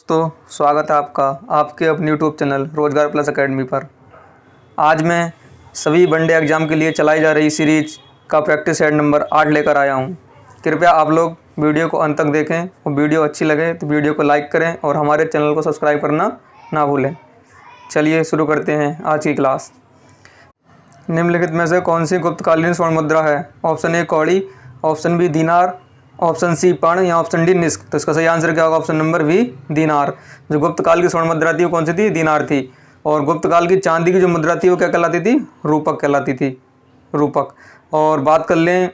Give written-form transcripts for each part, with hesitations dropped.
दोस्तों, स्वागत है आपका आपके अपने यूट्यूब चैनल रोजगार प्लस एकेडमी पर। आज मैं सभी वनडे एग्ज़ाम के लिए चलाई जा रही सीरीज का प्रैक्टिस सेट नंबर 8 लेकर आया हूं। कृपया आप लोग वीडियो को अंत तक देखें और वीडियो अच्छी लगे तो वीडियो को लाइक करें और हमारे चैनल को सब्सक्राइब करना ना भूलें। चलिए शुरू करते हैं आज की क्लास। निम्नलिखित में से कौन सी गुप्तकालीन स्वर्ण मुद्रा है? ऑप्शन ए कौड़ी, ऑप्शन बी दीनार, ऑप्शन सी पर्ण या ऑप्शन डी निस्क। तो इसका सही आंसर क्या होगा? ऑप्शन नंबर बी दीनार। जो गुप्त काल की स्वर्ण मुद्रा थी वो कौन सी थी? दीनार थी। और गुप्त काल की चांदी की जो मुद्रा थी वो क्या कहलाती थी? रूपक कहलाती थी, रूपक। और बात कर लें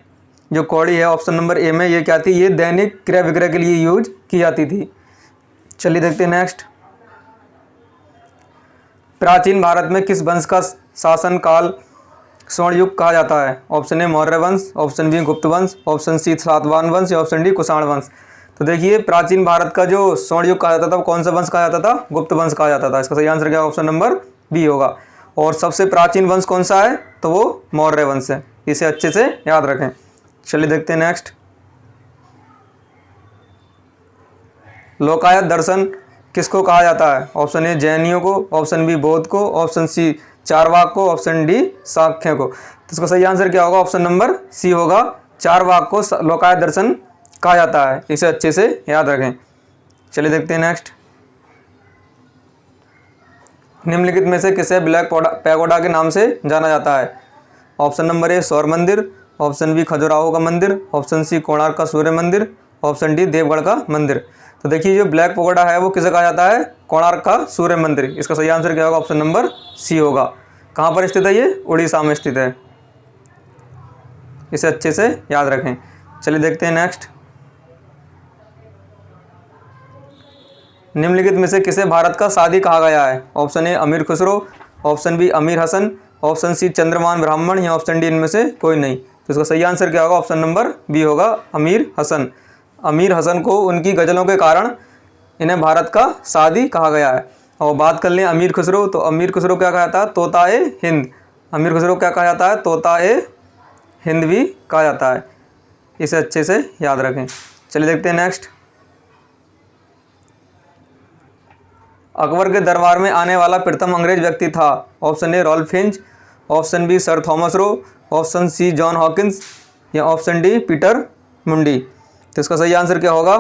जो कौड़ी है ऑप्शन नंबर ए में, ये क्या थी? ये दैनिक क्रय विक्रय के लिए यूज की जाती थी। चलिए देखते हैं नेक्स्ट। प्राचीन भारत में किस वंश का शासन काल स्वर्ण युग कहा जाता है? ऑप्शन ए मौर्य वंश, ऑप्शन बी गुप्त वंश, ऑप्शन सी सातवाहन वंश या ऑप्शन डी कुषाण वंश। तो देखिए, प्राचीन भारत का जो स्वर्ण युग कहा जाता था वो कौन सा वंश कहा जाता था? गुप्त वंश कहा जाता था। इसका सही आंसर क्या? ऑप्शन नंबर बी होगा। और सबसे प्राचीन वंश कौन सा है? तो वो मौर्य वंश है। इसे अच्छे से याद रखें। चलिए देखते हैं नेक्स्ट। लोकायत दर्शन किसको कहा जाता है? ऑप्शन ए जैनियों को, ऑप्शन बी बौद्ध को, ऑप्शन सी चारवाक को, ऑप्शन डी सांख्य को। तो इसका सही आंसर क्या होगा? ऑप्शन नंबर सी होगा। चारवाक को लोकायत दर्शन कहा जाता है। इसे अच्छे से याद रखें। चलिए देखते हैं नेक्स्ट। निम्नलिखित में से किसे ब्लैक पैगोडा के नाम से जाना जाता है? ऑप्शन नंबर ए सौर मंदिर, ऑप्शन बी खजुराहो का मंदिर, ऑप्शन सी कोणार्क का सूर्य मंदिर, ऑप्शन डी देवगढ़ का मंदिर। तो देखिए, जो ब्लैक पैगोडा है वो किसे कहा जाता है? कोणार्क का सूर्य मंदिर। इसका सही आंसर क्या होगा? ऑप्शन नंबर सी होगा। कहाँ पर स्थित है ये? उड़ीसा में स्थित है। इसे अच्छे से याद रखें। चलिए देखते हैं नेक्स्ट। निम्नलिखित में से किसे भारत का सादी कहा गया है? ऑप्शन ए अमीर खुसरो, ऑप्शन बी अमीर हसन, ऑप्शन सी चंद्रमान ब्राह्मण या ऑप्शन डी इनमें से कोई नहीं। तो इसका सही आंसर क्या होगा? ऑप्शन नंबर बी होगा, अमीर हसन। अमीर हसन को उनकी गज़लों के कारण इन्हें भारत का सादी कहा गया है। और बात कर लें अमीर खुसरो, तो अमीर खुसरो क्या कहा जाता है? तोता ए हिंद। अमीर खुसरो क्या कहा जाता है? तोता ए हिंद भी कहा जाता है। इसे अच्छे से याद रखें। चलिए देखते हैं नेक्स्ट। अकबर के दरबार में आने वाला प्रथम अंग्रेज व्यक्ति था? Option A Ralph Finch, option B sir Thomas Roe, option C John Hawkins या ऑप्शन डी पीटर मुंडी। तो इसका सही आंसर क्या होगा?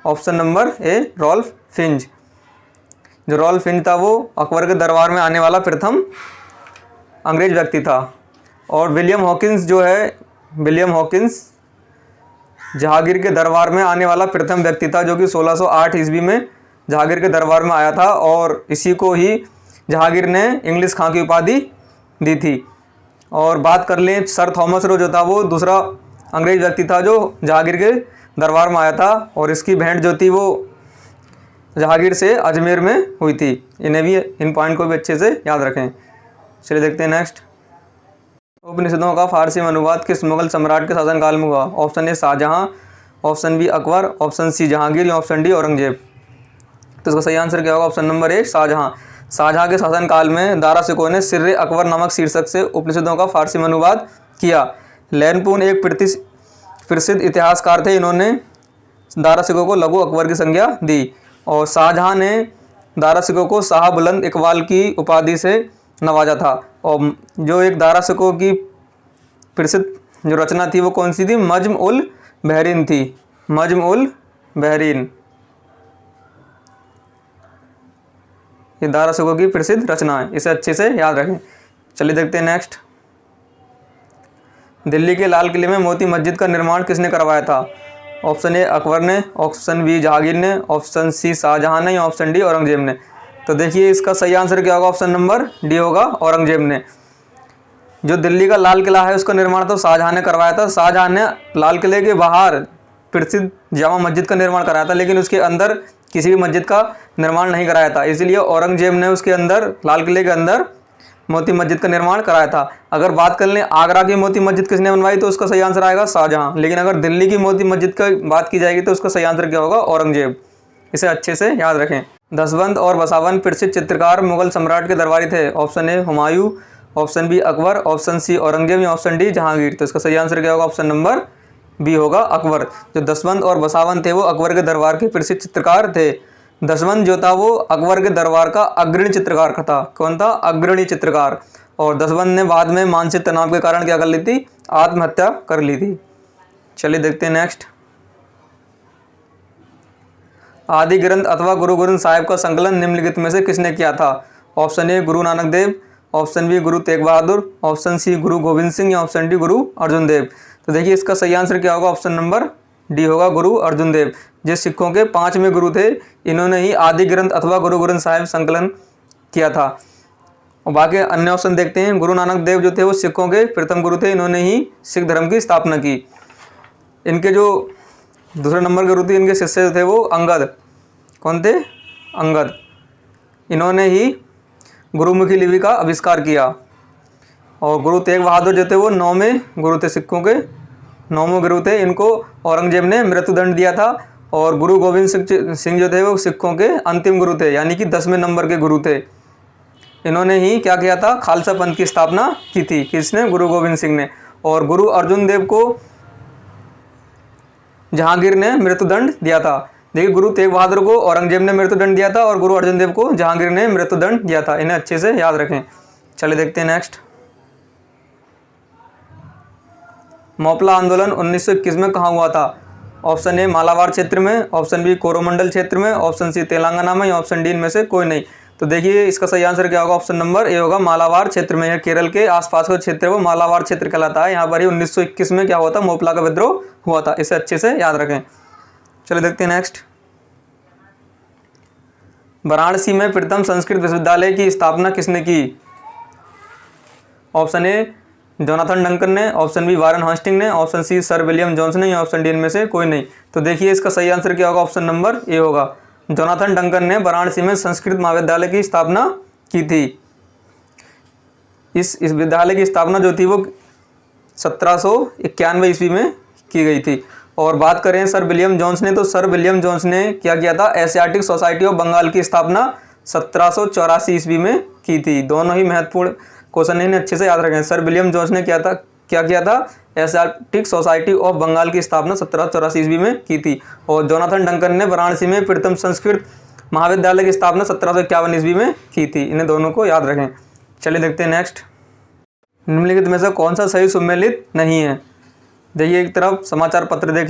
Option number A Ralph Finch. जो रॉल्फ फिंच था वो अकबर के दरबार में आने वाला प्रथम अंग्रेज व्यक्ति था। और विलियम हॉकिंस जो है, विलियम हॉकिंस जहांगीर के दरबार में आने वाला प्रथम व्यक्ति था, जो कि 1608 ईस्वी में जहांगीर के दरबार में आया था। और इसी को ही जहांगीर ने इंग्लिश खां की उपाधि दी थी। और बात कर लें सर थॉमस रो जो था वो दूसरा अंग्रेज व्यक्ति था जो जहांगीर के दरबार में आया था। और इसकी भेंट जो थी वो जहांगीर से अजमेर में हुई थी। इन्हें भी, इन पॉइंट को भी अच्छे से याद रखें। चलिए देखते हैं नेक्स्ट। उपनिषदों का फारसी में अनुवाद किस मुगल सम्राट के शासनकाल में हुआ? Option A Shahjahan, option B Akbar, option C Jahangir या ऑप्शन डी औरंगजेब। तो इसका सही आंसर क्या होगा? Option number A Shahjahan. Shahjahan के शासनकाल में दारा शिकोह ने सिर्रे अकबर नामक शीर्षक से उपनिषदों का फारसी में अनुवाद किया। लैनपून एक प्रसिद्ध इतिहासकार थे। इन्होंने दारा शिकोह को लघु अकबर की संज्ञा दी। और शाहजहां ने दारा शिकोह को शाह बुलंद इकबाल की उपाधि से नवाजा था। और जो एक दारा शिकोह की प्रसिद्ध जो रचना थी वो कौन सी थी? नज्म उल बहरीन थी। नज्म उल बहरीन, ये दारा शिकोह की प्रसिद्ध रचना है। इसे अच्छे से याद रखें। चलिए देखते हैं नेक्स्ट। दिल्ली के लाल किले में मोती मस्जिद का निर्माण किसने करवाया था? ऑप्शन ए अकबर ने, ऑप्शन बी जहांगीर ने, ऑप्शन सी शाहजहां ने या ऑप्शन डी औरंगजेब ने। तो देखिए, इसका सही आंसर क्या होगा? ऑप्शन नंबर डी होगा, औरंगजेब ने। जो दिल्ली का लाल किला है उसका निर्माण तो शाहजहां ने करवाया था। शाहजहां ने लाल किले के बाहर प्रसिद्ध जामा मस्जिद का निर्माण कराया था, लेकिन उसके अंदर किसी भी मस्जिद का निर्माण नहीं कराया था। इसलिए औरंगजेब ने उसके अंदर, लाल किले के अंदर मोती मस्जिद का निर्माण कराया था। अगर बात कर लें आगरा की मोती मस्जिद किसने बनवाई, तो उसका सही आंसर आएगा शाहजहां। लेकिन अगर दिल्ली की मोती मस्जिद की बात की जाएगी तो उसका सही आंसर क्या होगा? औरंगजेब। इसे अच्छे से याद रखें। दसवंत और बसावन प्रसिद्ध चित्रकार मुगल सम्राट के दरबारी थे। Option A Humayun, option B Akbar, option C Aurangzeb या ऑप्शन डी जहांगीर। तो इसका सही आंसर क्या होगा? ऑप्शन नंबर बी होगा, अकबर। जो दसवंत और बसावन थे वो अकबर के दरबार के प्रसिद्ध चित्रकार थे। दशवंत जो था वो अकबर के दरबार का अग्रणी चित्रकार था। कौन था? अग्रणी चित्रकार। और दशवंत ने बाद में मानसिक तनाव के कारण क्या कर ली थी? आत्महत्या कर ली थी। चलिए देखते हैं नेक्स्ट। आदि ग्रंथ अथवा गुरु ग्रंथ साहिब का संकलन निम्नलिखित में से किसने किया था? ऑप्शन ए Guru Nanak Dev, option B Guru Tegh Bahadur, option C गुरु गोविंद सिंह या ऑप्शन डी गुरु अर्जुन देव। तो देखिए इसका सही आंसर क्या होगा? ऑप्शन नंबर डी होगा, गुरु अर्जुन देव। जो सिखों के 5वें गुरु थे, इन्होंने ही आदि ग्रंथ अथवा गुरु ग्रंथ साहिब संकलन किया था। और बाकी अन्य ऑप्शन देखते हैं। गुरु नानक देव जो थे वो सिखों के प्रथम गुरु थे, इन्होंने ही सिख धर्म की स्थापना की। इनके जो दूसरे नंबर के गुरु थे, इनके शिष्य जो थे वो अंगद। कौन थे? अंगद। इन्होंने ही गुरुमुखी लिपि का आविष्कार किया। और गुरु तेग बहादुर जो थे वो 9वें गुरु थे, सिखों के 9वें गुरु थे। इनको औरंगजेब ने मृत्युदंड दिया था। और गुरु गोविंद सिंह जो थे वो सिखों के अंतिम गुरु थे, यानी कि 10वें नंबर के गुरु थे। इन्होंने ही क्या किया था? खालसा पंथ की स्थापना की थी। किसने? गुरु गोविंद सिंह ने। और गुरु अर्जुन देव को जहांगीर ने मृत्युदंड दिया था। देखिए, गुरु तेग बहादुर को औरंगजेब ने मृत्युदंड दिया था और गुरु अर्जुन देव को जहांगीर ने मृत्युदंड दिया था। इन्हें अच्छे से याद रखें। चलिए देखते हैं नेक्स्ट। मोपला आंदोलन 1921 में कहाँ हुआ था? ऑप्शन ए मालाबार क्षेत्र में, ऑप्शन बी कोरोमंडल क्षेत्र में, ऑप्शन सी तेलंगाना में या ऑप्शन डी इनमें से कोई नहीं। तो देखिए इसका सही आंसर क्या होगा? ऑप्शन नंबर ए होगा, मालाबार क्षेत्र में। यह केरल के आसपास का क्षेत्र है वो मालाबार क्षेत्र कहलाता है। यहाँ पर ही 1921 में क्या हुआ था? मोपला का विद्रोह हुआ था। इसे अच्छे से याद रखें। चलिए देखते हैं नेक्स्ट। वाराणसी में प्रथम संस्कृत विश्वविद्यालय की स्थापना किसने की? ऑप्शन ए जोनाथन डंकन ने, ऑप्शन बी वारेन हास्टिंग ने, option C sir William Jones ने या ऑप्शन डी इनमें से कोई नहीं। तो देखिए इसका सही आंसर क्या होगा? ऑप्शन नंबर ए होगा, जोनाथन डंकन ने वाराणसी में संस्कृत महाविद्यालय की स्थापना की थी। इस विद्यालय की स्थापना जो थी वो 1791 ईस्वी में की गई थी। और बात करें सर विलियम जॉन्स ने, तो सर विलियम जॉन्स ने क्या किया था? एशियाटिक सोसाइटी ऑफ बंगाल की स्थापना 1784 ईस्वी में की थी। दोनों ही महत्वपूर्ण क्वेश्चन इन्हें अच्छे से याद रखें। सर विलियम जॉन्स ने क्या किया था? एशियाटिक सोसाइटी ऑफ बंगाल की स्थापना 1784 ईस्वी में की थी। और जोनाथन डंकन ने वाराणसी में प्रथम संस्कृत महाविद्यालय की स्थापना 1751 ईस्वी में की थी। इन्हें दोनों को याद रखें। चलिए देखते हैं नेक्स्ट। निम्नलिखित में से कौन सा सही सुमेलित नहीं है? देखिए, एक तरफ समाचार पत्र दे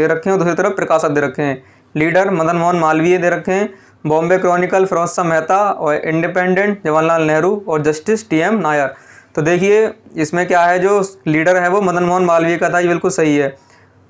रखे हैं, दूसरी तरफ प्रकाशक दे रखे हैं। लीडर मदन मोहन मालवीय दे रखे हैं, बॉम्बे क्रॉनिकल फिरोज शाह मेहता, और इंडिपेंडेंट जवाहरलाल नेहरू और जस्टिस टी.एम. नायर। तो देखिए इसमें क्या है, जो लीडर है वो मदन मोहन मालवीय का था, ये बिल्कुल सही है।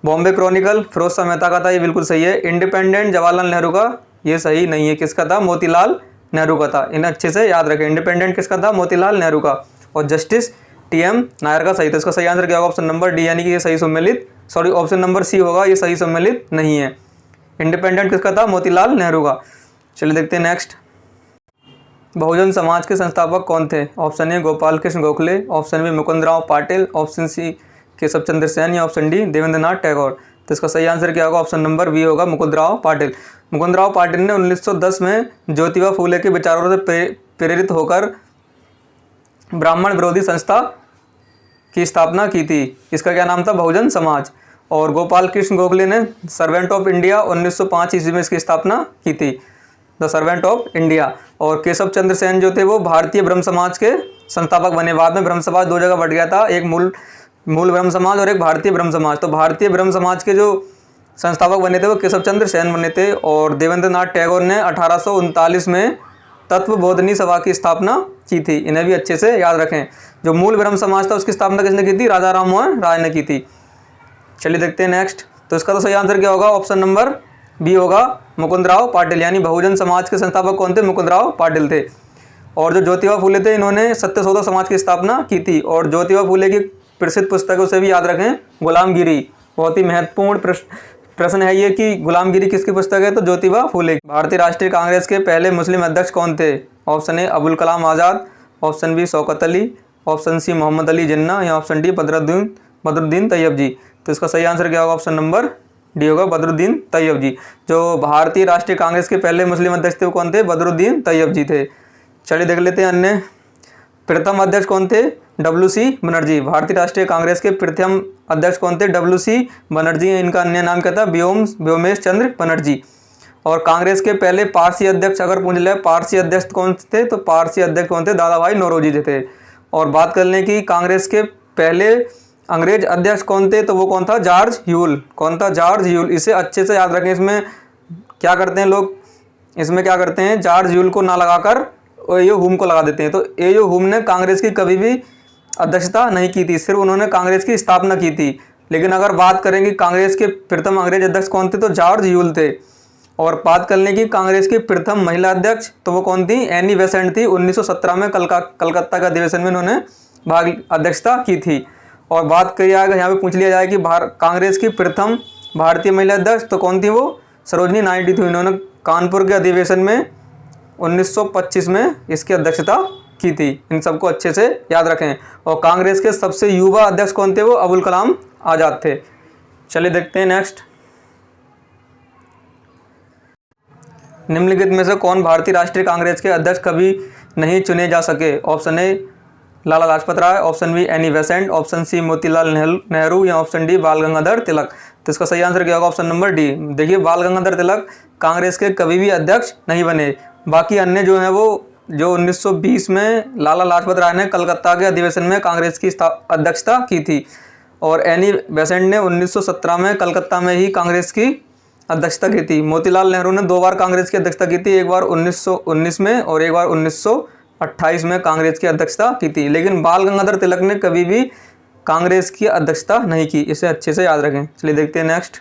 बॉम्बे क्रॉनिकल फिरोज शाह मेहता का था, ये बिल्कुल सही है। इंडिपेंडेंट जवाहरलाल नेहरू का ये सही नहीं है। किसका था? मोतीलाल नेहरू का था। इन्हें अच्छे से याद रखें। इंडिपेंडेंट किसका था? मोतीलाल नेहरू का। और जस्टिस टी.एम. नायर का सही था। इसका सही आंसर क्या होगा? ऑप्शन नंबर डी, यानी कि ये सही सम्मिलित, सॉरी ऑप्शन नंबर सी होगा, ये सही सम्मिलित नहीं है। इंडिपेंडेंट किसका था? मोतीलाल नेहरू का। चलिए देखते हैं नेक्स्ट। बहुजन समाज के संस्थापक कौन थे? Option A Gopal Krishna Gokhale, option B Mukundrao Patil, option C Keshav Chandra Sen या ऑप्शन डी देवेंद्रनाथ टैगोर। तो इसका सही आंसर क्या होगा? ऑप्शन नंबर बी होगा, मुकुंदराव पाटिल। मुकुंदराव पाटिल ने 1910 में ज्योतिबा फूले के विचारों से प्रेरित होकर ब्राह्मण विरोधी संस्था की स्थापना की थी। इसका क्या नाम था? बहुजन समाज। और गोपाल कृष्ण गोखले ने सर्वेंट ऑफ इंडिया 1905 ईस्वी में इसकी स्थापना की थी, द सर्वेंट ऑफ इंडिया। और केशव चंद्र सेन जो थे वो भारतीय ब्रह्म समाज के संस्थापक बने। बाद में ब्रह्म समाज दो जगह बढ़ गया था, एक मूल ब्रह्म समाज और एक भारतीय ब्रह्म समाज। तो भारतीय ब्रह्म समाज के जो संस्थापक बने थे वो केशव चंद्र सेन बने थे। और देवेंद्रनाथ टैगोर ने 1839 में तत्व बोधनी सभा की स्थापना की थी। इन्हें भी अच्छे से याद रखें। जो मूल ब्रह्म समाज था उसकी स्थापना किसने की थी? राजा राम मोहन राय ने की थी। चलिए देखते हैं नेक्स्ट। तो इसका तो सही आंसर क्या होगा? ऑप्शन नंबर बी होगा, मुकुंदराव पाटिल। यानी बहुजन समाज के संस्थापक कौन थे? मुकुंदराव पाटिल थे। और जो ज्योतिबा फूले थे, इन्होंने सत्यशोधक समाज की स्थापना की थी। और ज्योतिबा फूले की प्रसिद्ध पुस्तकों से भी याद रखें, गुलामगिरी। बहुत ही महत्वपूर्ण प्रश्न है ये कि गुलामगिरी किसकी पुस्तक है? तो ज्योतिबा फूले। भारतीय राष्ट्रीय कांग्रेस के पहले मुस्लिम अध्यक्ष कौन थे? Option A Abul Kalam Azad, option B Shaukat Ali, option C Mohammad Ali Jinnah या option D Badruddin Tyabji. तो इसका सही आंसर क्या होगा? ऑप्शन नंबर डी होगा, बदरुद्दीन तैयब जी। जो भारतीय राष्ट्रीय कांग्रेस के पहले मुस्लिम अध्यक्ष थे वो कौन थे? बदरुद्दीन तैयब जी थे। चलिए देख लेते हैं अन्य प्रथम अध्यक्ष कौन थे? WC बनर्जी। भारतीय राष्ट्रीय कांग्रेस के प्रथम अध्यक्ष कौन थे? WC बनर्जी। इनका अन्य नाम क्या था? व्योमेश चंद्र बनर्जी। और कांग्रेस के पहले पारसी अध्यक्ष अगर पूछ ले, पारसी अध्यक्ष कौन थे, तो पारसी अध्यक्ष कौन थे, दादा भाई नौरोजी जी थे। और बात कर लें कि कांग्रेस के पहले अंग्रेज अध्यक्ष कौन थे, तो वो कौन था, जॉर्ज ह्यूल। कौन था, जॉर्ज ह्यूल। इसे अच्छे से याद रखें। इसमें क्या करते हैं लोग, इसमें क्या करते हैं, जॉर्ज ह्यूल को ना लगाकर एयो हुम को लगा देते हैं। तो एयो हुम ने कांग्रेस की कभी भी अध्यक्षता नहीं की थी, सिर्फ उन्होंने कांग्रेस की स्थापना की थी। लेकिन अगर बात करेंगे कांग्रेस के प्रथम अंग्रेज अध्यक्ष कौन थे, तो जॉर्ज ह्यूल थे। और बात कर लें कि कांग्रेस की प्रथम महिला अध्यक्ष, तो वो कौन थी, एनी बेसेंट थी। 1917 में कलकत्ता का अधिवेशन में उन्होंने अध्यक्षता की थी। और बात करिए अगर यहाँ पे पूछ लिया जाए कि कांग्रेस की प्रथम भारतीय महिला अध्यक्ष, तो कौन थी, वो सरोजनी नायडू थी। इन्होंने कानपुर के अधिवेशन में 1925 में इसकी अध्यक्षता की थी। इन सबको अच्छे से याद रखें। और कांग्रेस के सबसे युवा अध्यक्ष कौन थे, वो अबुल कलाम आज़ाद थे। चलिए देखते हैं नेक्स्ट। निम्नलिखित में से कौन भारतीय राष्ट्रीय कांग्रेस के अध्यक्ष कभी नहीं चुने जा सके। Option A Lala Lajpat Rai, option B Annie Besant, option C Motilal Nehru या ऑप्शन डी बाल गंगाधर तिलक। तो इसका सही आंसर क्या होगा, ऑप्शन नंबर डी। देखिए बाल गंगाधर तिलक कांग्रेस के कभी भी अध्यक्ष नहीं बने। बाकी अन्य जो हैं वो जो 1920 में लाला लाजपत राय ने कलकत्ता के अधिवेशन में कांग्रेस की अध्यक्षता की थी, और एनी बेसेंट ने 1917 में कलकत्ता में ही कांग्रेस की अध्यक्षता की थी। मोतीलाल नेहरू ने 2 बार कांग्रेस की अध्यक्षता की थी, एक बार 1919 में और एक बार 1928 में कांग्रेस की अध्यक्षता की थी। लेकिन बाल गंगाधर तिलक ने कभी भी कांग्रेस की अध्यक्षता नहीं की। इसे अच्छे से याद रखें। चलिए देखते हैं नेक्स्ट।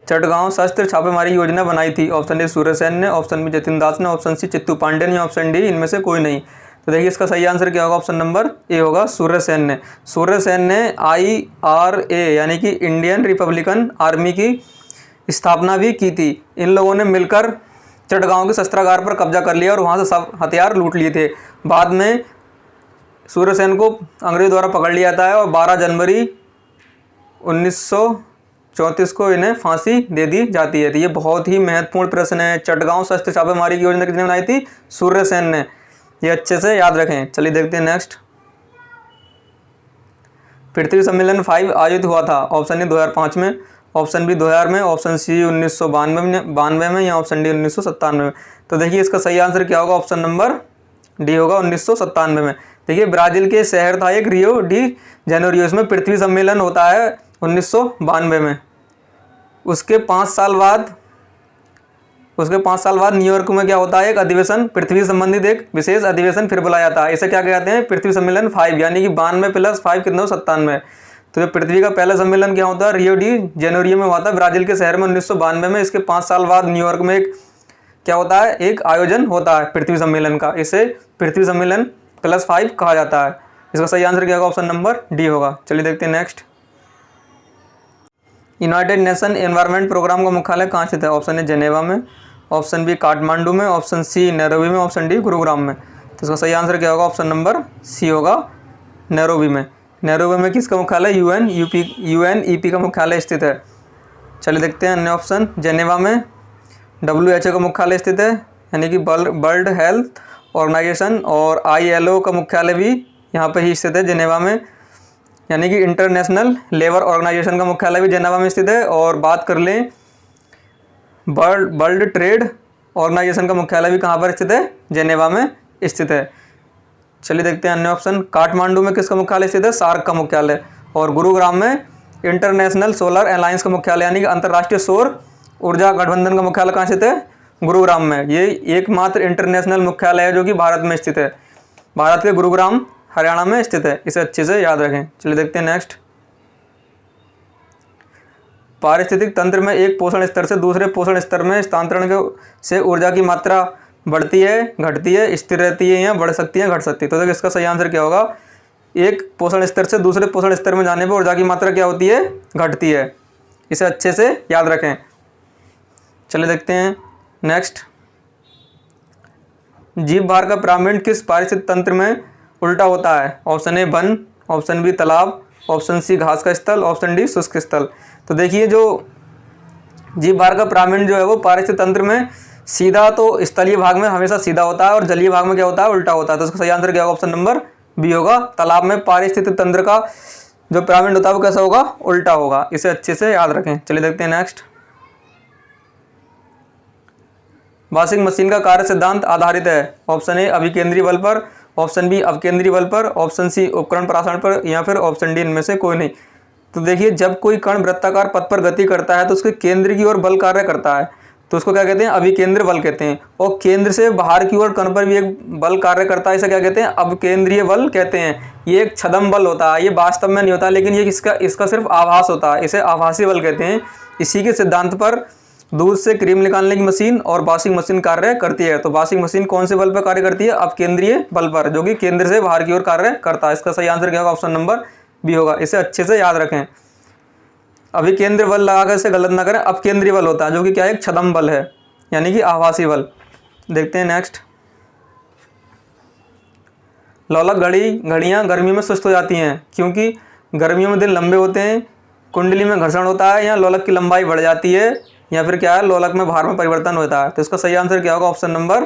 चटगांव शस्त्र छापेमारी योजना बनाई थी। ऑप्शन ए सूर्यसेन ने, ऑप्शन बी जतिन दास ने, ऑप्शन सी चित्तू पांडे ने, ऑप्शन डी इनमें से कोई नहीं। तो देखिए इसका सही आंसर क्या होगा, ऑप्शन नंबर ए होगा, सूर्यसेन ने। सूर्यसेन ने IRA यानी कि इंडियन रिपब्लिकन आर्मी की स्थापना भी की थी। इन लोगों ने मिलकर चटगांव के शस्त्रागार पर कब्जा कर लिया और वहाँ से सब हथियार लूट लिए थे। बाद में सूर्यसेन को अंग्रेज द्वारा पकड़ लिया जाता है और 12 जनवरी 1934 को इन्हें फांसी दे दी जाती है। तो ये बहुत ही महत्वपूर्ण प्रश्न है। चटगांव शस्त्र छापेमारी की योजना किसने बनाई थी, सूर्यसेन ने। ये अच्छे से याद रखें। चलिए देखते हैं नेक्स्ट। पृथ्वी सम्मेलन 5 आयोजित हुआ था। ऑप्शन ए 2005 में, ऑप्शन बी 2000 में, ऑप्शन सी 1992 में या ऑप्शन डी 1997 में। तो देखिए इसका सही आंसर क्या होगा, ऑप्शन नंबर डी होगा, 1997 में। देखिए ब्राज़ील के शहर था एक रियो डी जेनेरियो, इसमें पृथ्वी सम्मेलन होता है 1992 में। उसके 5 साल बाद न्यूयॉर्क में क्या होता है, एक अधिवेशन, पृथ्वी संबंधित एक विशेष अधिवेशन फिर बुलाया जाता है। इसे क्या कहते हैं, पृथ्वी सम्मेलन 5, यानी कि 92 + 5 कितना, 97। तो जो पृथ्वी का पहला सम्मेलन क्या होता है, रियो डी जेनेरियो में हुआ था, ब्राज़ील के शहर में 1992 में। इसके 5 साल बाद न्यूयॉर्क में एक क्या होता है, एक आयोजन होता है पृथ्वी सम्मेलन का। इसे पृथ्वी सम्मेलन +5 कहा जाता है। इसका सही आंसर क्या होगा, ऑप्शन नंबर डी होगा। चलिए देखते हैं next. United Nation Environment Programme का मुख्यालय कहाँ स्थित है। ऑप्शन ए जेनेवा में, ऑप्शन बी काठमांडू में, ऑप्शन सी नैरोबी में, ऑप्शन डी गुरुग्राम में। तो इसका सही आंसर क्या होगा, ऑप्शन नंबर सी होगा, नैरोबी में। नैरोबी में किसका मुख्यालय, UNEP का मुख्यालय स्थित है। चलिए देखते हैं अन्य ऑप्शन। जेनेवा में WHO का मुख्यालय स्थित है, यानी कि वर्ल्ड हेल्थ ऑर्गेनाइजेशन, और ILO का मुख्यालय भी यहाँ पे ही स्थित है, जेनेवा में, यानी कि इंटरनेशनल लेबर ऑर्गेनाइजेशन का मुख्यालय भी जेनेवा में स्थित है। और बात कर लें वर्ल्ड ट्रेड ऑर्गेनाइजेशन का मुख्यालय भी कहाँ पर स्थित है, जेनेवा में स्थित है। चलिए देखते हैं अन्य ऑप्शन। काठमांडू में किसका मुख्यालय स्थित है, सार्क का मुख्यालय, और गुरुग्राम में इंटरनेशनल सोलर अलायंस का मुख्यालय, यानी कि अंतर्राष्ट्रीय सौर ऊर्जा गठबंधन का मुख्यालय कहाँ स्थित है, गुरुग्राम में। ये एकमात्र इंटरनेशनल मुख्यालय है जो कि भारत में स्थित है, भारत के गुरुग्राम हरियाणा में स्थित है। इसे अच्छे से याद रखें। चलिए देखते हैं नेक्स्ट। पारिस्थितिक तंत्र में एक पोषण स्तर से दूसरे पोषण स्तर में स्थानांतरण से ऊर्जा की मात्रा बढ़ती है, घटती है, स्थिर रहती है, या बढ़ सकती है, घट सकती है। तो देखिए इसका सही आंसर क्या होगा, एक पोषण स्तर से दूसरे पोषण स्तर में जाने पर ऊर्जा की मात्रा क्या होती है, घटती है। इसे अच्छे से याद रखें। चलिए देखते हैं नेक्स्ट। जीव भार का पिरामिड किस पारिस्थितिक तंत्र में उल्टा होता है। ऑप्शन ए वन, ऑप्शन बी तालाब, ऑप्शन सी घास का स्थल, ऑप्शन डी शुष्क स्थल। तो देखिए जो जीव भार का पिरामिड जो है वो पारिस्थितिक तंत्र में सीधा तो स्थलीय भाग में हमेशा सीधा होता है और जलीय भाग में क्या होता है, उल्टा होता है। तो इसका सही आंसर क्या होगा, ऑप्शन नंबर बी होगा। तालाब में पारिस्थितिक तंत्र का जो पिरामिड होता है वो कैसा होगा, उल्टा होगा। इसे अच्छे से याद रखें। चलिए देखते हैं नेक्स्ट। वॉशिंग मशीन का कार्य सिद्धांत आधारित है? ऑप्शन ए अभिकेंद्री बल पर, ऑप्शन बी अपकेंद्री बल पर, ऑप्शन सी उपकरण प्रसारण पर, या फिर ऑप्शन डी इनमें से कोई नहीं। तो देखिए, जब कोई कण वृत्ताकार पथ पर गति करता है तो उसके केंद्र की ओर बल कार्य करता है, तो उसको क्या कहते हैं? अभिकेंद्र बल कहते हैं। और केंद्र से बाहर की ओर कण पर भी एक बल कार्य करता है, इसे क्या कहते हैं? अपकेंद्रीय बल कहते हैं। ये एक छद्म बल होता है, ये वास्तव में नहीं होता, लेकिन ये इसका सिर्फ आभास होता है, इसे आभासी बल कहते हैं। इसी के सिद्धांत पर दूध से क्रीम निकालने की मशीन और वॉशिंग मशीन कार्य करती है। तो वॉशिंग मशीन कौन से बल पर कार्य करती है? अपकेंद्रीय बल पर, जो कि केंद्र से बाहर की ओर कार्य करता है। इसका सही आंसर क्या होगा? ऑप्शन नंबर बी होगा। इसे अच्छे से याद रखें, अभिकेंद्र बल लगाकर इसे गलत ना करें। अपकेंद्रीय बल होता है, जो कि क्या है? एक छद्म बल है, यानी कि आभासी बल। देखते हैं नेक्स्ट। लोलक घड़ियां गर्मी में सुस्त हो जाती हैं क्योंकि गर्मियों में दिन लंबे होते हैं, कुंडली में घर्षण होता है, या लोलक की लंबाई बढ़ जाती है, या फिर क्या है? लोलक में भार में परिवर्तन होता है। तो इसका सही आंसर क्या होगा? ऑप्शन नंबर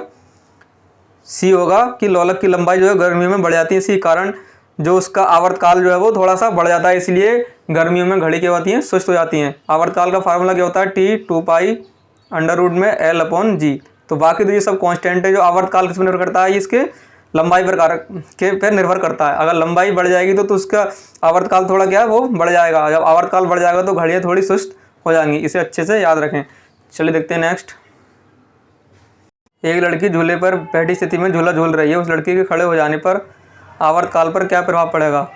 सी होगा कि लोलक की लंबाई जो है गर्मियों में बढ़ जाती है, इसी कारण जो उसका आवर्तकाल जो है वो थोड़ा सा बढ़ जाता है, इसलिए गर्मियों में घड़ी क्या होती हैं? सुस्त हो जाती हैं। आवर्तकाल का फार्मूला क्या होता है? टी 2 पाई अंडर रूट में एल अपॉन जी। तो बाकी तो ये सब कांस्टेंट है। जो आवर्तकाल किस पर निर्भर करता है? इसके लंबाई पर निर्भर करता है। अगर लंबाई बढ़ जाएगी तो उसका आवर्तकाल थोड़ा क्या है? वो बढ़ जाएगा। जब आवर्तकाल बढ़ जाएगा तो घड़ियाँ थोड़ी सुस्त हो जाएंगी। इसे अच्छे से याद रखें। चलिए देखते हैं नेक्स्ट। एक लड़की झूले पर बैठी स्थिति में झूला झूल रही है, उस लड़की के खड़े हो जाने पर आवर्तकाल पर क्या प्रभाव पड़ेगा?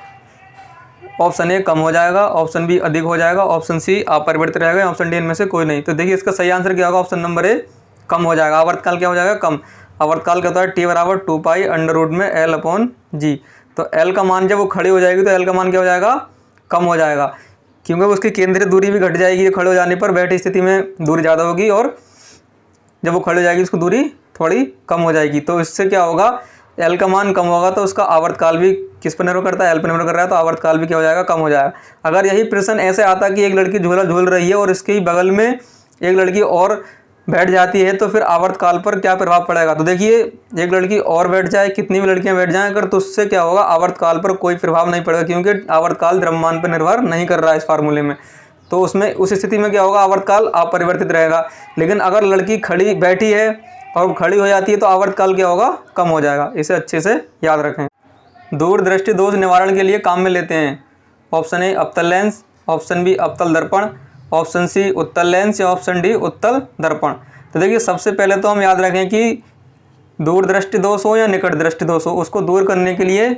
ऑप्शन ए कम हो जाएगा, ऑप्शन बी अधिक हो जाएगा, ऑप्शन सी अपरिवर्तित रहेगा, ऑप्शन डी इनमें से कोई नहीं। तो देखिए, इसका सही आंसर क्या होगा? ऑप्शन नंबर ए कम हो जाएगा। आवर्तकाल क्या हो जाएगा? कम। आवर्तकाल क्या होता है? टी बराबर 2 पाई अंडर रूट में एल अपॉन जी। तो एल का मान जब वो खड़ी हो जाएगी तो एल का मान क्या हो जाएगा? कम हो जाएगा, क्योंकि उसकी केंद्रीय दूरी भी घट जाएगी। खड़े हो जाने पर बैठी स्थिति में दूरी ज़्यादा होगी, और जब वो खड़े हो जाएगी उसकी दूरी थोड़ी कम हो जाएगी। तो इससे क्या होगा? एल का मान कम होगा, तो उसका आवर्तकाल भी किस पर निर्भर करता है? एल पर निर्भर कर रहा है, तो आवर्तकाल भी क्या हो जाएगा? कम हो जाएगा। अगर यही प्रश्न ऐसे आता कि एक लड़की झूला झूल रही है और इसके ही बगल में एक लड़की और बैठ जाती है, तो फिर आवर्तकाल पर क्या प्रभाव पड़ेगा? तो देखिए, एक लड़की और बैठ जाए, कितनी भी लड़कियां बैठ जाएं अगर, तो उससे क्या होगा? आवर्तकाल पर कोई प्रभाव नहीं पड़ेगा, क्योंकि आवर्तकाल द्रव्यमान पर निर्भर नहीं कर रहा है इस फार्मूले में। तो उसमें उस स्थिति में क्या होगा? आवर्तकाल अपरिवर्तित रहेगा। लेकिन अगर लड़की खड़ी बैठी है और खड़ी हो जाती है तो आवर्तकाल क्या होगा? कम हो जाएगा। इसे अच्छे से याद रखें। दूरदृष्टि दोष निवारण के लिए काम में लेते हैं? ऑप्शन ए अवतल लेंस, ऑप्शन बी अवतल दर्पण, ऑप्शन सी उत्तल लेंस, या ऑप्शन डी उत्तल दर्पण। तो देखिए, सबसे पहले तो हम याद रखें कि दूरदृष्टि दोष हो या निकट दृष्टि दोष हो, उसको दूर करने के लिए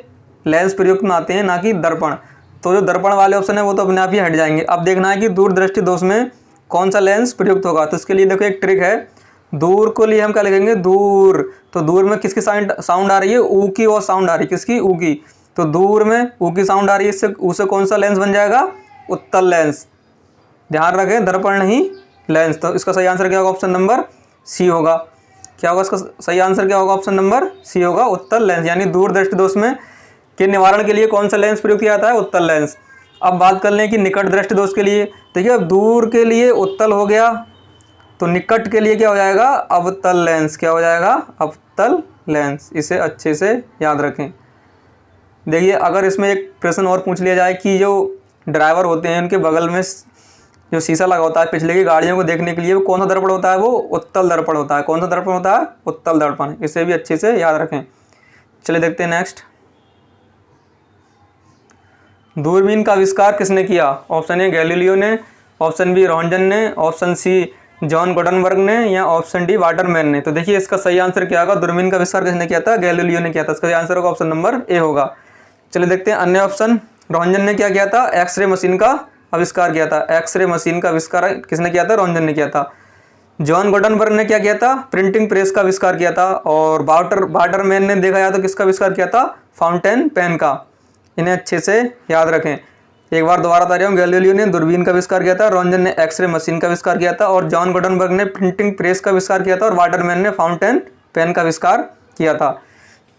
लेंस प्रयुक्त में आते हैं, ना कि दर्पण। तो जो दर्पण वाले ऑप्शन है वो तो अपने आप ही हट जाएंगे। अब देखना है कि दूरदृष्टि दोष में कौन सा लेंस प्रयुक्त होगा। तो इसके लिए देखो एक ट्रिक है। दूर को लिए हम क्या लिखेंगे? दूर। तो दूर में किसकी साउंड आ रही है? ऊ की और साउंड आ रही है। किसकी? ऊ की। तो दूर में ऊ की साउंड आ रही है, इससे उसे कौन सा लेंस बन जाएगा? उत्तल लेंस। ध्यान रखें, दर्पण नहीं लेंस। तो इसका सही आंसर क्या होगा? ऑप्शन नंबर सी होगा। क्या होगा इसका सही आंसर? क्या होगा? ऑप्शन नंबर सी होगा, उत्तल लेंस। यानी दूरदृष्टि दोष में के निवारण के लिए कौन सा लेंस प्रयोग किया जाता है? उत्तल लेंस। अब बात कर लें कि निकट दृष्टि दोष के लिए। देखिए, अब दूर के लिए उत्तल हो गया, तो निकट के लिए क्या हो जाएगा? अवतल लेंस। क्या हो जाएगा? अवतल लेंस। इसे अच्छे से याद रखें। देखिए, अगर इसमें एक प्रश्न और पूछ लिया जाए कि जो ड्राइवर होते हैं उनके बगल में जो शीशा लगा होता है पिछले की गाड़ियों को देखने के लिए, वो कौन सा दर्पण होता है? वो उत्तल दर्पण होता है। कौन सा दर्पण होता है? उत्तल दर्पण। इसे भी अच्छे से याद रखें। चलिए देखते हैं नेक्स्ट। दूरबीन का आविष्कार किसने किया? ऑप्शन ए गैलीलियो ने, ऑप्शन बी रोंटगन ने, ऑप्शन सी जॉन गुटेनबर्ग ने, या ऑप्शन डी वाटरमैन ने। तो देखिए, इसका सही आंसर क्या होगा? दूरबीन का आविष्कार किसने किया था? गैलीलियो ने किया था। इसका आंसर होगा ऑप्शन नंबर ए होगा। चलिए देखते हैं अन्य ऑप्शन। रोंटगन ने क्या किया था? एक्सरे मशीन का आविष्कार किया था। एक्सरे मशीन का आविष्कार किसने किया था? रोंटगन ने किया था। जॉन गुटेनबर्ग ने क्या किया था? प्रिंटिंग प्रेस का आविष्कार किया था। और वाटरमैन ने देखा जाए तो किसका आविष्कार किया था? फाउंटेन पेन का। इन्हें अच्छे से याद रखें। एक बार दोबारा बता रहा हूँ। गैलीलियो ने दूरबीन का आविष्कार किया था, रोंटगन ने एक्सरे मशीन का आविष्कार किया था, और जॉन गुटेनबर्ग ने प्रिंटिंग प्रेस का आविष्कार किया था, और वाटरमैन ने फाउंटेन पेन का आविष्कार किया था।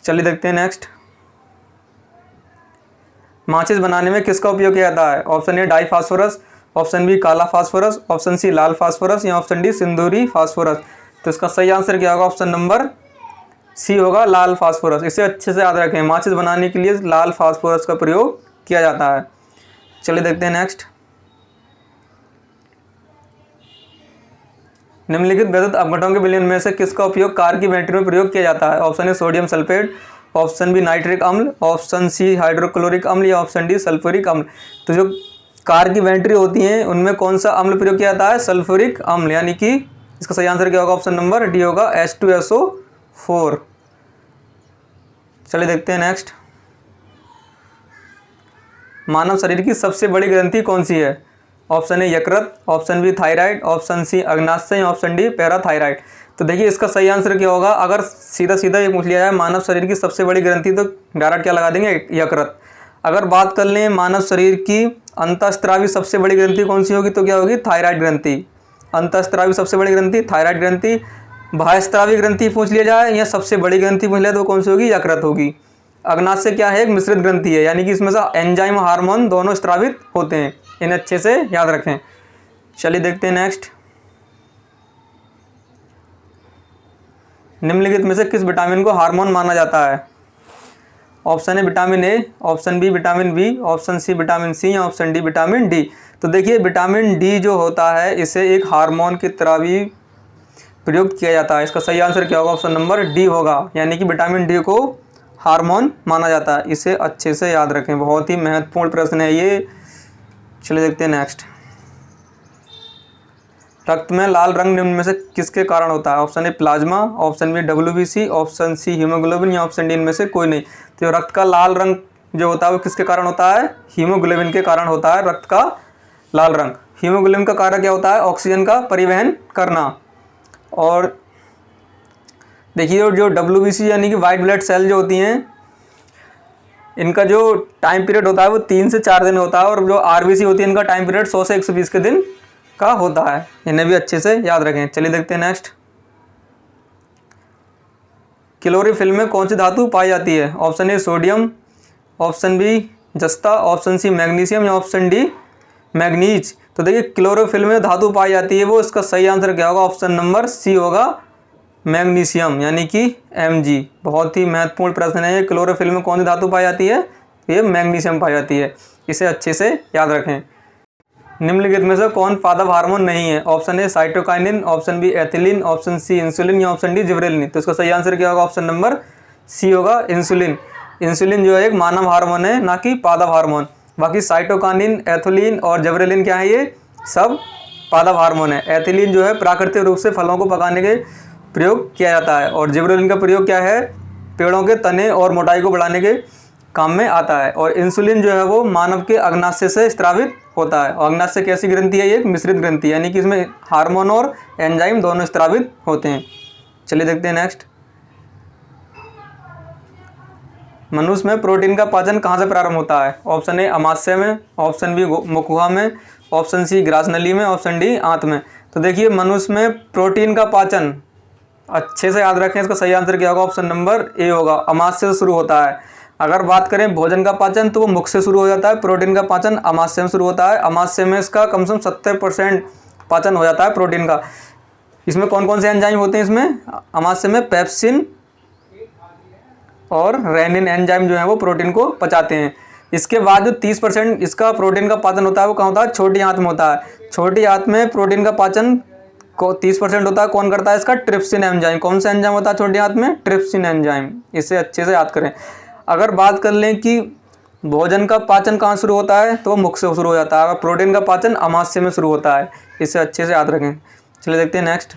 चलिए देखते हैं नेक्स्ट। माचिस बनाने में किसका उपयोग किया जाता है? ऑप्शन ए डाई फास्फोरस, ऑप्शन बी काला फास्फोरस, ऑप्शन सी लाल फास्फोरस, या ऑप्शन डी सिंदूरी फास्फोरस। तो इसका सही आंसर क्या होगा? ऑप्शन नंबर सी होगा, लाल फास्फोरस। इसे अच्छे से याद रखें। माचिस बनाने के लिए लाल फास्फोरस का प्रयोग किया जाता है। चलिए देखते हैं नेक्स्ट। निम्नलिखित वैद्युत अपघटनों के विलयन में से किसका उपयोग कार की बैटरी में प्रयोग किया जाता है? Option A sodium sulphate, option B nitric अम्ल, ऑप्शन सी हाइड्रोक्लोरिक अम्ल या ऑप्शन डी सल्फ्यूरिक अम्ल। तो जो कार की बैटरी होती हैं उनमें कौन सा अम्ल प्रयोग किया जाता है? सल्फ्यूरिक अम्ल, यानी कि इसका सही आंसर क्या होगा? ऑप्शन नंबर डी होगा, H2SO4। चलिए देखते हैं नेक्स्ट। मानव शरीर की सबसे बड़ी ग्रंथि कौन सी है? ऑप्शन ए यकृत, option B thyroid, option C अग्नाशय, ऑप्शन डी पैराथायराइड। तो देखिए इसका सही आंसर क्या होगा? अगर सीधा सीधा ये पूछ लिया जाए मानव शरीर की सबसे बड़ी ग्रंथि, तो डायरेक्ट क्या लगा देंगे? यकृत। अगर बात कर लें मानव शरीर की अंतःस्रावी सबसे बड़ी ग्रंथि कौन सी होगी, तो क्या होगी? थायराइड ग्रंथि। अंतःस्रावी सबसे बड़ी ग्रंथि थायराइड ग्रंथि। बाह्यस्रावी ग्रंथि पूछ लिया जाए या सबसे बड़ी ग्रंथि पूछ लिया तो कौन सी होगी? यकृत होगी। अग्नाशय क्या है? एक मिश्रित ग्रंथि है, यानी कि इसमें से एंजाइम हार्मोन दोनों स्रावित होते हैं। इन्हें अच्छे से याद रखें। चलिए देखते हैं नेक्स्ट। निम्नलिखित में से किस विटामिन को हार्मोन माना जाता है? Option A vitamin A, option B vitamin B, option C vitamin C या ऑप्शन डी विटामिन डी। तो देखिए विटामिन डी जो होता है इसे एक हार्मोन की तरह भी प्रयोग किया जाता है। इसका सही आंसर क्या होगा? ऑप्शन नंबर डी होगा, यानी कि विटामिन डी को हार्मोन माना जाता है। इसे अच्छे से याद रखें, बहुत ही महत्वपूर्ण प्रश्न है ये। चलिए देखते हैं नेक्स्ट। रक्त में लाल रंग निम्न में से किसके कारण होता है? Option A plasma, option B WBC, option C haemoglobin या ऑप्शन डी इनमें से कोई नहीं। तो रक्त का लाल रंग जो होता है वो किसके कारण होता है? हीमोग्लोबिन के कारण होता है रक्त का लाल रंग। हीमोग्लोबिन का कार्य क्या होता है? ऑक्सीजन का परिवहन करना। और देखिए जो WBC यानी कि वाइट ब्लड सेल जो होती हैं इनका जो टाइम पीरियड होता है वो 3 से 4 दिन होता है, और जो RBC होती है इनका टाइम पीरियड 100 से 120 के दिन का होता है। इन्हें भी अच्छे से याद रखें। चलिए देखते हैं नेक्स्ट। क्लोरोफिल में कौन सी धातु पाई जाती है? Option A sodium, option B जस्ता, ऑप्शन सी मैग्नीशियम या ऑप्शन डी मैग्नीज। तो देखिए क्लोरोफिल में धातु पाई जाती है वो, इसका सही आंसर क्या होगा? ऑप्शन नंबर सी होगा, मैग्नीशियम, यानी कि Mg। बहुत ही महत्वपूर्ण प्रश्न है ये। क्लोरोफिल में कौन सी धातु पाई जाती है? ये मैग्नीशियम पाई जाती है। इसे अच्छे से याद रखें। निम्नलिखित में से कौन पादप हार्मोन नहीं है? Option A cytokinin, option B ethylene, option C insulin या ऑप्शन डी जिबरेलिन। तो इसका सही आंसर क्या होगा? ऑप्शन नंबर सी होगा, इंसुलिन। इंसुलिन जो है एक मानव हार्मोन है, ना कि पादप हार्मोन। बाकी साइटोकाइनिन, एथिलीन और जिबरेलिन क्या है? ये सब पादप हार्मोन है। एथिलीन जो है प्राकृतिक रूप से फलों को पकाने के प्रयोग किया जाता है, और जिबरेलिन का प्रयोग क्या है? पेड़ों के तने और मोटाई को बढ़ाने के काम में आता है। और इंसुलिन जो है वो मानव के अग्नाशय से स्रावित होता है। और अग्नाशय कैसी ग्रंथि है? ये एक मिश्रित ग्रंथि है, यानी कि इसमें हार्मोन और एंजाइम दोनों स्रावित होते हैं। चलिए देखते हैं नेक्स्ट। मनुष्य में प्रोटीन का पाचन कहाँ से प्रारंभ होता है? ऑप्शन ए अमाशय में, ऑप्शन बी मुखगुहा में, ऑप्शन सी ग्रासनली में, ऑप्शन डी आंत में। तो देखिए मनुष्य में प्रोटीन का पाचन अच्छे से याद रखें। इसका सही आंसर क्या होगा? ऑप्शन नंबर ए होगा, अमाशय से शुरू होता है। अगर बात करें भोजन का पाचन तो वो मुख से शुरू हो जाता है, प्रोटीन का पाचन अमाशय में शुरू होता है। अमाशय में इसका कम से कम 70% पाचन हो जाता है प्रोटीन का। इसमें कौन कौन से एंजाइम होते हैं? इसमें अमाशय में पेप्सिन और रेनिन एंजाइम जो है वो प्रोटीन को पचाते हैं। इसके बाद जो 30% इसका प्रोटीन का पाचन होता है वो कहाँ होता है? छोटी आंत में होता है। छोटी आंत में प्रोटीन का पाचन को 30% होता है। कौन करता है इसका? Trypsin enzyme. कौन सा एंजाइम होता है छोटी आंत में? Trypsin enzyme. इसे अच्छे से याद करें। अगर बात कर लें कि भोजन का पाचन कहाँ शुरू होता है तो मुख से शुरू हो जाता है, और प्रोटीन का पाचन अमाशय में शुरू होता है। इसे अच्छे से याद रखें। चलिए देखते हैं नेक्स्ट।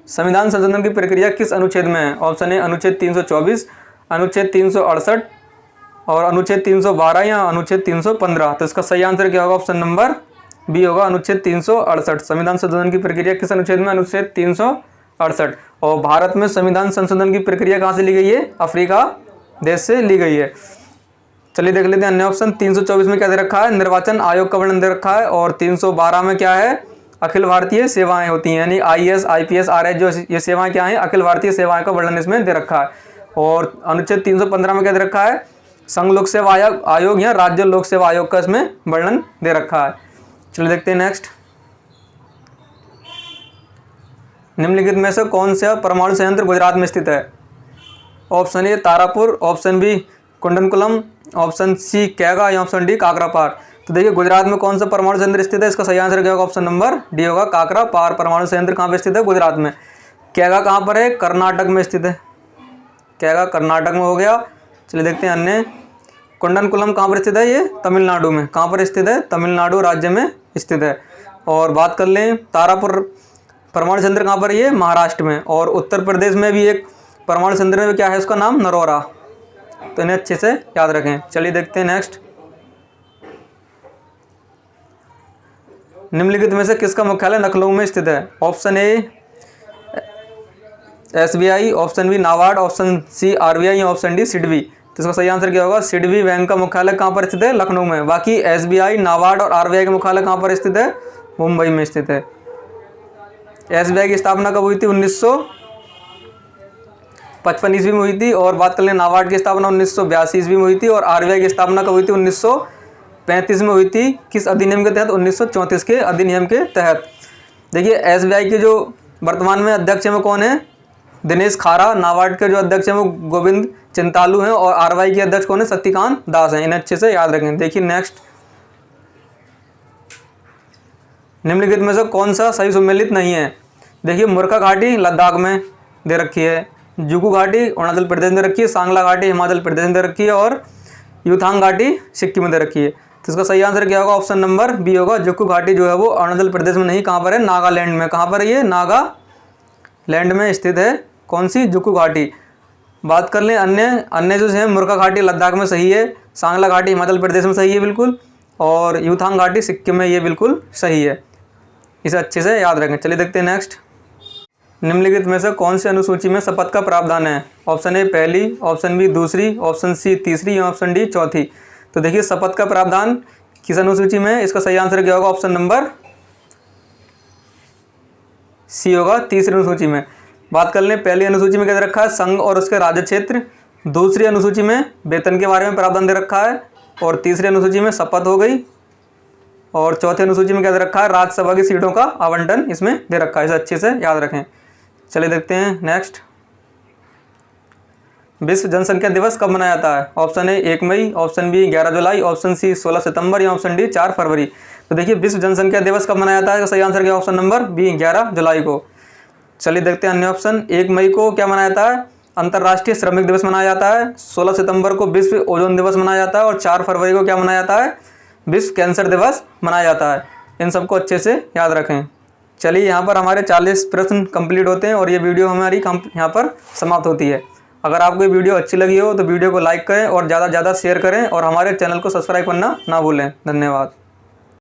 संविधान संशोधन की प्रक्रिया किस अनुच्छेद में है? ऑप्शन ए अनुच्छेद 324, अनुच्छेद 368 और अनुच्छेद 312 या अनुच्छेद 315। तो इसका सही आंसर क्या होगा? ऑप्शन नंबर बी होगा, अनुच्छेद 368। संविधान संशोधन की प्रक्रिया किस अनुच्छेद में? अनुच्छेद 368। और भारत में संविधान संशोधन की प्रक्रिया कहाँ से ली गई है? अफ्रीका देश से ली गई है। चलिए देख लेते हैं अन्य ऑप्शन। 324 में क्या दे रखा है? निर्वाचन आयोग का वर्णन दे रखा है। और 312 में क्या है? अखिल भारतीय सेवाएं होती हैं, यानी IAS IPS RS जो ये सेवाएं क्या हैं? अखिल भारतीय सेवाएं का वर्णन इसमें दे रखा है। और अनुच्छेद 315 में क्या दे रखा है? संघ लोक सेवा आयोग या राज्य लोक सेवा आयोग का इसमें वर्णन दे रखा है। चलिए देखते हैं नेक्स्ट। निम्नलिखित में से कौन सा परमाणु संयंत्र गुजरात में स्थित है? Option A Tarapur, option B Kudankulam, option C Kaiga या ऑप्शन डी काकरापार। तो देखिए गुजरात में कौन सा परमाणु संयंत्र स्थित है, इसका सही आंसर क्या होगा, ऑप्शन नंबर डी होगा, काकरा पार परमाणु संयंत्र कहाँ पर स्थित है, गुजरात में। कैगा कहाँ पर है, कर्नाटक में स्थित है, कैगा कर्नाटक में हो गया। चलिए देखते हैं अन्य। कुंडनकुलम कहाँ पर स्थित है, ये तमिलनाडु में, कहाँ पर स्थित है, तमिलनाडु राज्य में स्थित है। और बात कर लें तारापुर परमाणु संयंत्र कहाँ पर, ये महाराष्ट्र में। और उत्तर प्रदेश में भी एक परमाणु संयंत्र में क्या है, उसका नाम नरोरा। तो इन्हें अच्छे से याद रखें। चलिए देखते हैं नेक्स्ट। निम्नलिखित में से किसका मुख्यालय लखनऊ में स्थित है, option A SBI, option B NABARD, option C RBI या ऑप्शन डी सिडबी। तो इसका सही आंसर क्या होगा, सिडबी बैंक का मुख्यालय कहाँ पर स्थित है, लखनऊ में। बाकी SBI, नाबार्ड और RBI का मुख्यालय कहाँ पर स्थित है, मुंबई में स्थित है। SBI की स्थापना कब हुई थी, 1955 ईस्वी में हुई थी। और बात कर लें नाबार्ड की स्थापना 1982 ईस्वी में हुई थी। और RBI की स्थापना कब हुई थी, 1935 में हुई थी। किस अधिनियम के तहत, 1934 के अधिनियम के तहत। देखिए SBI के जो वर्तमान में अध्यक्ष हैं वो कौन है, दिनेश खारा। नाबार्ड के जो अध्यक्ष हैं वो गोविंद चिंतालू हैं। और RBI के अध्यक्ष कौन है, शक्तिकांत दास हैं। इन्हें अच्छे से याद रखें। देखिए नेक्स्ट। निम्नलिखित में से कौन सा सही सुमेलित नहीं है। देखिए मुर्खा घाटी लद्दाख में दे रखी है, जुगू घाटी अरुणाचल प्रदेश में दे रखी है, सांगला घाटी हिमाचल प्रदेश में दे रखी है, और युथांग घाटी सिक्किम में दे रखी है। तो इसका सही आंसर क्या होगा, ऑप्शन नंबर बी होगा, जुगू घाटी जो है वो अरुणाचल प्रदेश में नहीं, कहाँ पर है, नागालैंड में। कहाँ पर है ये, नागालैंड में स्थित है। कौन सी, जुगू घाटी। बात कर लें अन्य जो है, मुर्खा घाटी लद्दाख में सही है, सांगला घाटी हिमाचल प्रदेश में सही है बिल्कुल, और युथांग घाटी सिक्किम में ये बिल्कुल सही है। इसे अच्छे से याद रखें। चलिए देखते हैं नेक्स्ट। निम्नलिखित में से कौन सी अनुसूची में शपथ का प्रावधान है, ऑप्शन ए पहली, ऑप्शन बी दूसरी, ऑप्शन सी तीसरी या ऑप्शन डी चौथी। तो देखिए शपथ का प्रावधान किस अनुसूची में है, इसका सही आंसर क्या होगा, ऑप्शन नंबर सी होगा, तीसरी अनुसूची में। बात कर लें पहली अनुसूची में क्या दे रखा है, संघ और उसके राज्य क्षेत्र। दूसरी अनुसूची में वेतन के बारे में प्रावधान दे रखा है। और तीसरी अनुसूची में शपथ हो गई। और चौथी अनुसूची में क्या दे रखा है, राज्यसभा की सीटों का आवंटन इसमें दे रखा है। इसे अच्छे से याद रखें। चलिए देखते हैं नेक्स्ट। विश्व जनसंख्या दिवस कब मनाया जाता है, ऑप्शन ए 1 मई, ऑप्शन बी 11 जुलाई, ऑप्शन सी 16 सितंबर या ऑप्शन डी 4 फरवरी। तो देखिए विश्व जनसंख्या दिवस कब मनाया जाता है, सही आंसर क्या, ऑप्शन नंबर बी 11 जुलाई को। चलिए देखते हैं अन्य ऑप्शन। 1 मई को क्या मनाया जाता है, अंतर्राष्ट्रीय श्रमिक दिवस मनाया जाता है। 16 सितंबर को विश्व ओजोन दिवस मनाया जाता है। और 4 फरवरी को क्या मनाया जाता है, विश्व कैंसर दिवस मनाया जाता है। इन सबको अच्छे से याद रखें। चलिए यहाँ पर हमारे 40 प्रश्न कंप्लीट होते हैं और ये वीडियो हमारी यहाँ पर समाप्त होती है। अगर आपको ये वीडियो अच्छी लगी हो तो वीडियो को लाइक करें और ज़्यादा से ज़्यादा शेयर करें और हमारे चैनल को सब्सक्राइब करना ना भूलें। धन्यवाद।